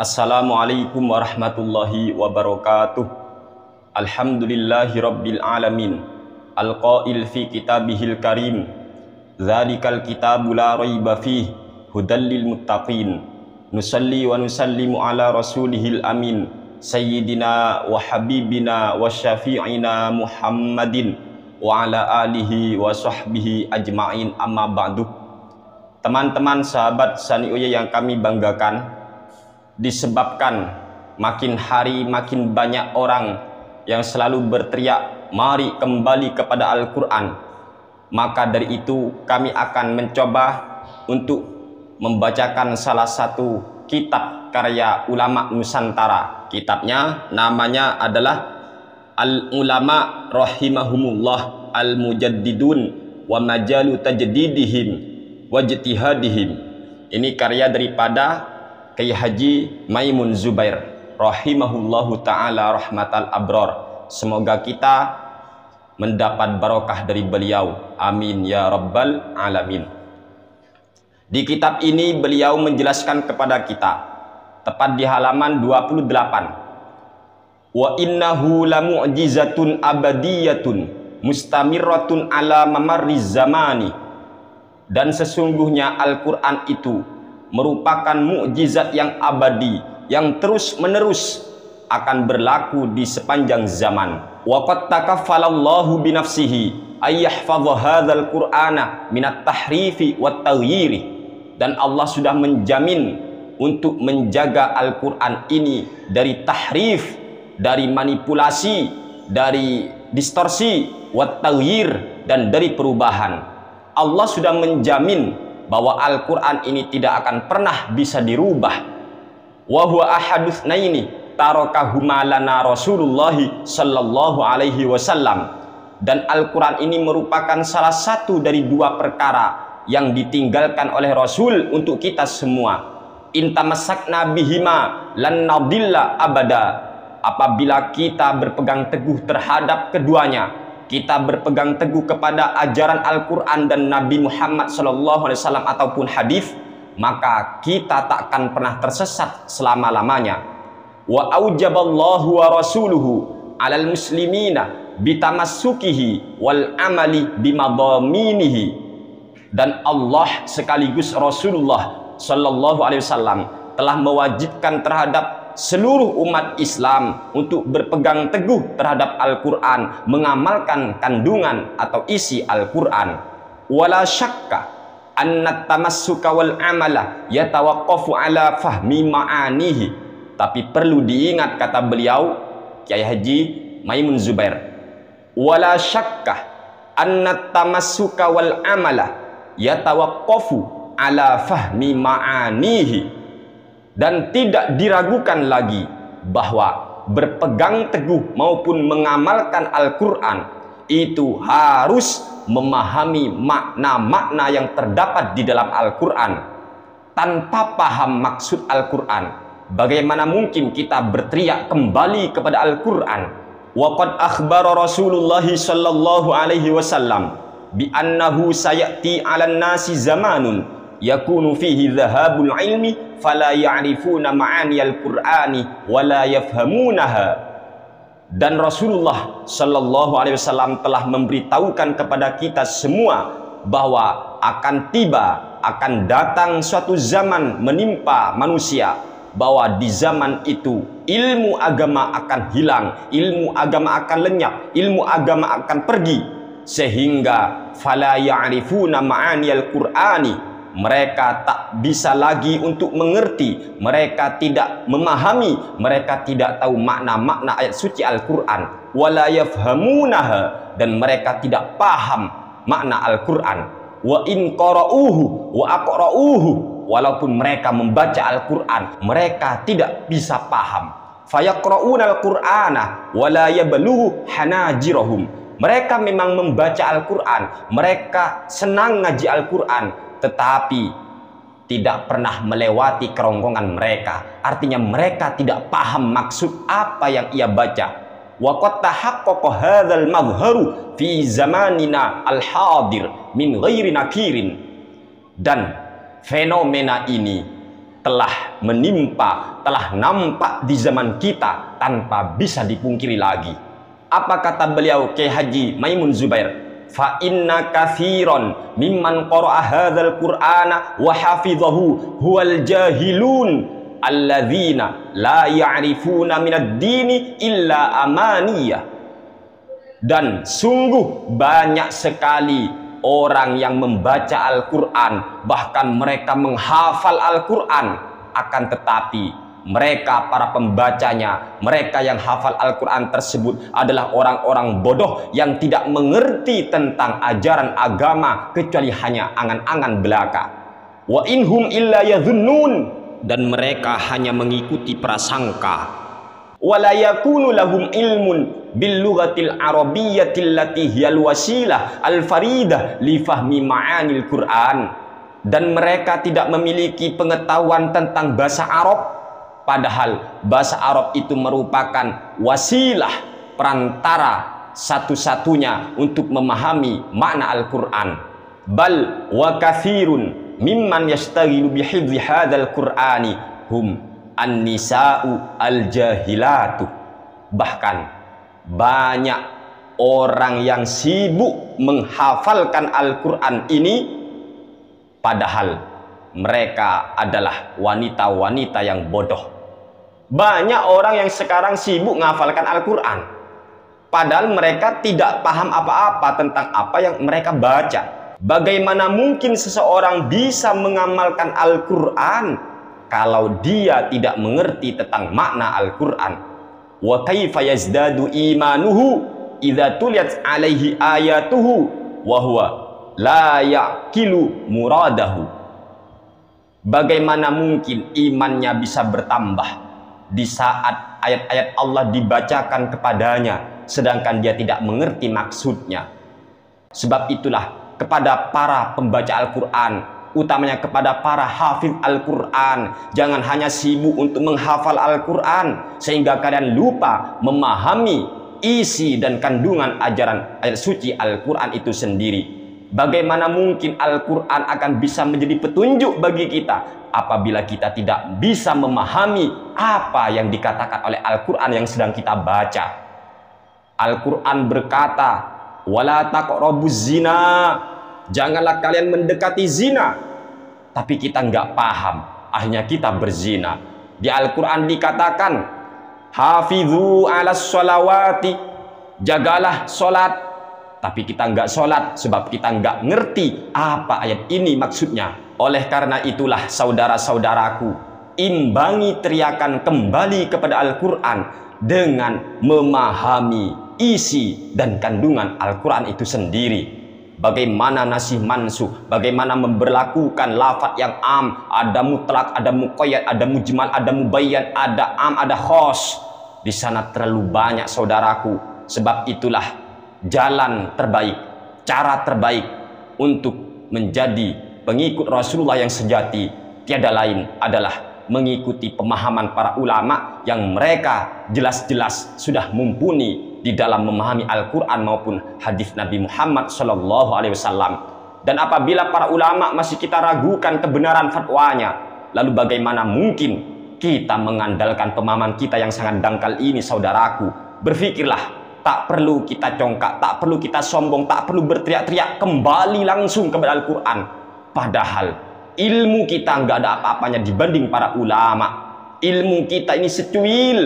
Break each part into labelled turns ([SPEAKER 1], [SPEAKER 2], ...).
[SPEAKER 1] Assalamualaikum warahmatullahi wabarakatuh. Alhamdulillahi rabbil alamin. Al-qail fi kitabihil karim, dzalikal kitabu la raiba fih, hudal lil muttaqin. Nusalli wa nusallimu ala rasulihil amin, sayyidina wa habibina wa syafi'ina Muhammadin wa ala alihi wa sahbihi ajma'in, amma ba'du. Teman-teman sahabat Sanioya yang kami banggakan, disebabkan makin hari makin banyak orang yang selalu berteriak, mari kembali kepada Al-Quran. Maka dari itu kami akan mencoba untuk membacakan salah satu kitab karya ulama Nusantara. Kitabnya namanya adalah Al-Ulama Rahimahumullah Al-Mujaddidun wa Majalu Tajdidihim Wajtihadihim. Ini karya daripada Kiai Haji Maimun Zubair rahimahullahu ta'ala rahmatal abror. Semoga kita mendapat barokah dari beliau, amin ya rabbal alamin. Di kitab ini beliau menjelaskan kepada kita, tepat di halaman 28, wa innahu lamu'jizatun abadiyatun mustamirratun ala mamarriz zamani. Dan sesungguhnya Al-Quran itu merupakan mukjizat yang abadi, yang terus-menerus akan berlaku di sepanjang zaman. Wa qad takaffalallahu bi nafsihi ay yahfadha hadzal qur'ana minat tahrifi wat taghyiri. Dan Allah sudah menjamin untuk menjaga Al-Quran ini dari tahrif, dari manipulasi, dari distorsi, wat taghyir, dan dari perubahan. Allah sudah menjamin bahwa Al-Quran ini tidak akan pernah bisa dirubah. Wa huwa ahadusnaini tarakahuma lana Rasulullah sallallahu alaihi wasallam. Dan Al-Quran ini merupakan salah satu dari dua perkara yang ditinggalkan oleh Rasul untuk kita semua. Intamasakna bihima lan nadilla abada. Apabila kita berpegang teguh terhadap keduanya, kita berpegang teguh kepada ajaran Al-Quran dan Nabi Muhammad SAW ataupun hadis, maka kita tak akan pernah tersesat selama-lamanya. Wa aujaballahu wa rasuluhu alal muslimina bitamassukihi wal amali bimadhaminihi. Dan Allah sekaligus Rasulullah SAW telah mewajibkan terhadap seluruh umat Islam untuk berpegang teguh terhadap Al-Quran, mengamalkan kandungan atau isi Al-Quran. Wala syakka anna tamassuka wal amala yatawaqqafu ala fahmi ma'anihi. Tapi perlu diingat, kata beliau Kiai Haji Maimun Zubair, wala syakka anna tamassuka wal amala yatawaqqafu ala fahmi ma'anihi. Dan tidak diragukan lagi bahwa berpegang teguh maupun mengamalkan Al-Quran itu harus memahami makna-makna yang terdapat di dalam Al-Quran. Tanpa paham maksud Al-Quran, bagaimana mungkin kita berteriak kembali kepada Al-Quran? Wa qad akhbara Rasulullah sallallahu alaihi wasallam bi annahu sayati 'alan nasi zamanun yakunu fihi dhahabul ilmi fala ya'rifuna ma'aniyal qur'ani wala yafhamunaha. Dan Rasulullah sallallahu alaihi wasallam telah memberitahukan kepada kita semua bahwa akan datang suatu zaman menimpa manusia, bahwa di zaman itu ilmu agama akan hilang, ilmu agama akan lenyap, ilmu agama akan pergi, sehingga fala ya'rifuna ma'aniyal qur'ani. Mereka tak bisa lagi untuk mengerti, mereka tidak memahami, mereka tidak tahu makna-makna ayat suci Al-Quran. Wala yafhamunaha, dan mereka tidak paham makna Al-Quran. Wa in qara'uhu wa aqra'uhu, walaupun mereka membaca Al-Quran, mereka tidak bisa paham. Fayaqra'una al-Qur'ana wala yablughu hanajirahum. Mereka memang membaca Al-Quran, mereka senang ngaji Al-Quran, tetapi tidak pernah melewati kerongkongan mereka. Artinya mereka tidak paham maksud apa yang ia baca. Wa qad tahaqqaqa hadzal madhharu fi zamanina al-hadir min ghairi nakirin. Dan fenomena ini telah menimpa, telah nampak di zaman kita tanpa bisa dipungkiri lagi. Apa kata beliau Kiai Haji Maimun Zubair? Fa inna katsiran mimman qara'a hadzal qur'ana wa hafidhahu huwal jahilun alladzina la ya'rifuna minad dini illa amaniyah. Dan sungguh banyak sekali orang yang membaca Al-Quran, bahkan mereka menghafal Al-Quran, akan tetapi mereka para pembacanya, mereka yang hafal Al-Quran tersebut adalah orang-orang bodoh yang tidak mengerti tentang ajaran agama kecuali hanya angan-angan belaka. Wa inhum illa yadhunnun, dan mereka hanya mengikuti prasangka. Wala yakunu lahum ilmun bil lughatil arabiyyatil lati hiyal wasilah al faridah li fahmi ma'anil Qur'an, dan mereka tidak memiliki pengetahuan tentang bahasa Arab, padahal bahasa Arab itu merupakan wasilah, perantara satu-satunya untuk memahami makna Al-Qur'an. Bal wa katsirun mimman yashtaghilu bi hifdzi hadzal Qur'ani hum an-nisa'u al-jahilatu. Bahkan banyak orang yang sibuk menghafalkan Al-Quran ini, padahal mereka adalah wanita-wanita yang bodoh. Banyak orang yang sekarang sibuk menghafalkan Al-Quran, padahal mereka tidak paham apa-apa tentang apa yang mereka baca. Bagaimana mungkin seseorang bisa mengamalkan Al-Quran kalau dia tidak mengerti tentang makna Al-Quran? Wa kaifa yazdadu imanuhu idza tuliyat alaihi ayatuhu wa huwa la yaqilu muradahu. Bagaimana mungkin imannya bisa bertambah di saat ayat-ayat Allah dibacakan kepadanya sedangkan dia tidak mengerti maksudnya? Sebab itulah kepada para pembaca Al-Quran, utamanya kepada para hafiz Al-Quran, jangan hanya sibuk untuk menghafal Al-Quran sehingga kalian lupa memahami isi dan kandungan ajaran ayat suci Al-Quran itu sendiri. Bagaimana mungkin Al-Quran akan bisa menjadi petunjuk bagi kita apabila kita tidak bisa memahami apa yang dikatakan oleh Al-Quran yang sedang kita baca? Al-Quran berkata, wala taqrabuz zina, janganlah kalian mendekati zina. Tapi kita nggak paham, akhirnya kita berzina. Di Al-Quran dikatakan, hafidhu ala sholawati, jagalah sholat. Tapi kita nggak sholat sebab kita nggak ngerti apa ayat ini maksudnya. Oleh karena itulah saudara-saudaraku, imbangi teriakan kembali kepada Al-Quran dengan memahami isi dan kandungan Al-Quran itu sendiri. Bagaimana nasih mansuh, bagaimana memberlakukan lafaz yang am, ada mutlak, ada muqayyad, ada mujmal, ada mubayyan, ada am, ada khos. Di sana terlalu banyak saudaraku. Sebab itulah jalan terbaik, cara terbaik untuk menjadi pengikut Rasulullah yang sejati tiada lain adalah mengikuti pemahaman para ulama yang mereka jelas-jelas sudah mumpuni di dalam memahami Al-Quran maupun hadis Nabi Muhammad SAW. Dan apabila para ulama masih kita ragukan kebenaran fatwanya, lalu bagaimana mungkin kita mengandalkan pemahaman kita yang sangat dangkal ini, saudaraku? Berpikirlah, tak perlu kita congkak, tak perlu kita sombong, tak perlu berteriak-teriak, kembali langsung kepada Al-Quran. Padahal ilmu kita nggak ada apa-apanya dibanding para ulama. Ilmu kita ini secuil,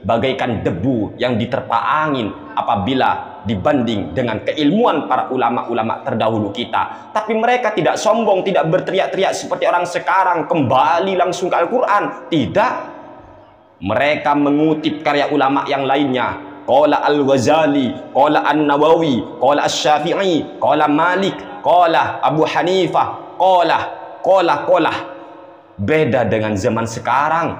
[SPEAKER 1] bagaikan debu yang diterpa angin apabila dibanding dengan keilmuan para ulama-ulama terdahulu kita. Tapi mereka tidak sombong, tidak berteriak-teriak seperti orang sekarang, kembali langsung ke Al-Quran. Tidak. Mereka mengutip karya ulama yang lainnya. Qala Al-Ghazali, qala An-Nawawi, qala Asy-Syafi'i, qala Malik, qala Abu Hanifah, qala. Beda dengan zaman sekarang.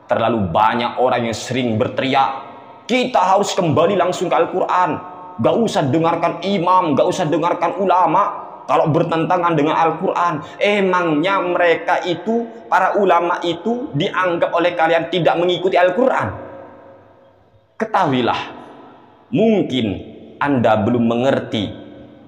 [SPEAKER 1] Terlalu banyak orang yang sering berteriak, kita harus kembali langsung ke Al-Quran. Gak usah dengarkan imam, gak usah dengarkan ulama kalau bertentangan dengan Al-Quran. Emangnya mereka itu, para ulama itu, dianggap oleh kalian tidak mengikuti Al-Quran? Ketahuilah, mungkin Anda belum mengerti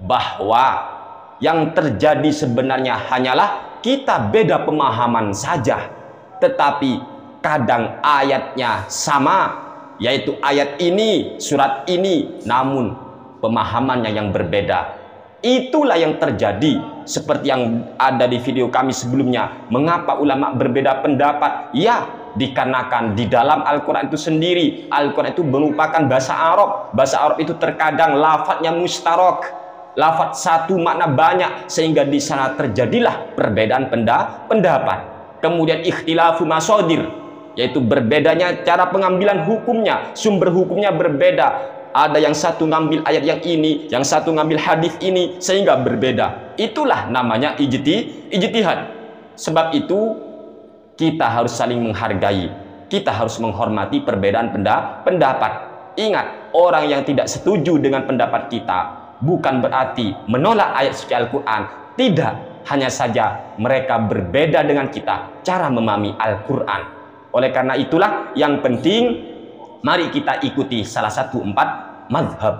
[SPEAKER 1] bahwa yang terjadi sebenarnya hanyalah kita beda pemahaman saja. tetapi kadang ayatnya sama, yaitu ayat ini, surat ini, namun pemahamannya yang berbeda. Itulah yang terjadi seperti yang ada di video kami sebelumnya. Mengapa ulama berbeda pendapat? Ya, dikarenakan di dalam Al-Quran itu sendiri, Al-Quran itu merupakan bahasa Arab. Bahasa Arab itu terkadang lafadznya mustarok, lafadz satu makna banyak, sehingga di sana terjadilah perbedaan pendapat. Kemudian ikhtilafu masodir, yaitu berbedanya cara pengambilan hukumnya, sumber hukumnya berbeda. Ada yang satu ngambil ayat yang ini, yang satu ngambil hadis ini, sehingga berbeda. Itulah namanya ijtihad. Sebab itu kita harus saling menghargai, kita harus menghormati perbedaan pendapat. Ingat, orang yang tidak setuju dengan pendapat kita bukan berarti menolak ayat suci Al-Quran. Tidak, hanya saja mereka berbeda dengan kita cara memahami Al-Quran. Oleh karena itulah yang penting, mari kita ikuti salah satu 4 mazhab,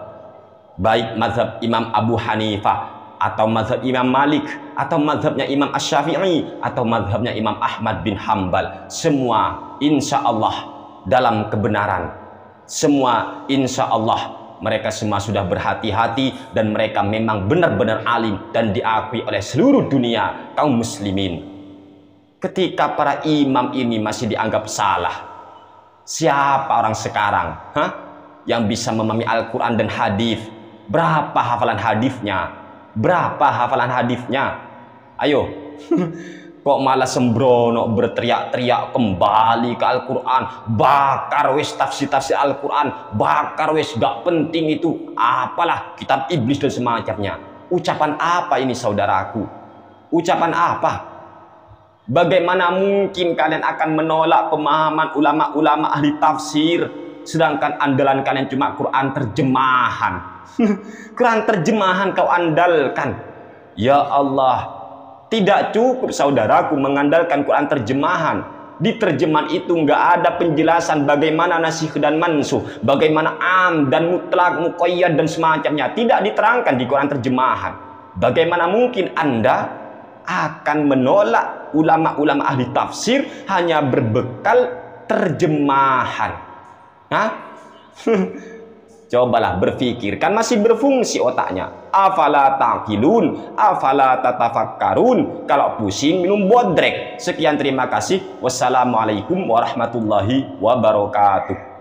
[SPEAKER 1] baik mazhab Imam Abu Hanifah, atau mazhab Imam Malik, atau mazhabnya Imam Asy-Syafi'i, atau mazhabnya Imam Ahmad bin Hambal. Semua insya Allah dalam kebenaran. Semua insya Allah mereka semua sudah berhati-hati, dan mereka memang benar-benar alim dan diakui oleh seluruh dunia kaum muslimin. Ketika para imam ini masih dianggap salah, siapa orang sekarang yang bisa memahami Al-Quran dan hadis? Berapa hafalan hadisnya? Berapa hafalan hadisnya? Ayo. Kok malah sembrono berteriak-teriak kembali ke Al-Quran, bakar wis tafsir-tafsir Al-Quran, bakar wis gak penting itu, apalah kitab iblis dan semacamnya. Ucapan apa ini saudaraku? Ucapan apa? Bagaimana mungkin kalian akan menolak pemahaman ulama-ulama ahli tafsir, sedangkan andalan kalian cuma Quran terjemahan? Quran terjemahan kau andalkan. Ya Allah, tidak cukup saudaraku mengandalkan Quran terjemahan. Di terjemahan itu nggak ada penjelasan bagaimana nasikh dan mansuh, bagaimana am dan mutlak, muqayyad dan semacamnya. Tidak diterangkan di Quran terjemahan. Bagaimana mungkin Anda akan menolak ulama-ulama ahli tafsir hanya berbekal terjemahan? Cobalah berpikir, kan masih berfungsi otaknya. Afala taqilun, afala tatafakkarun. Kalau pusing minum bodrek. Sekian, terima kasih. Wassalamualaikum warahmatullahi wabarakatuh.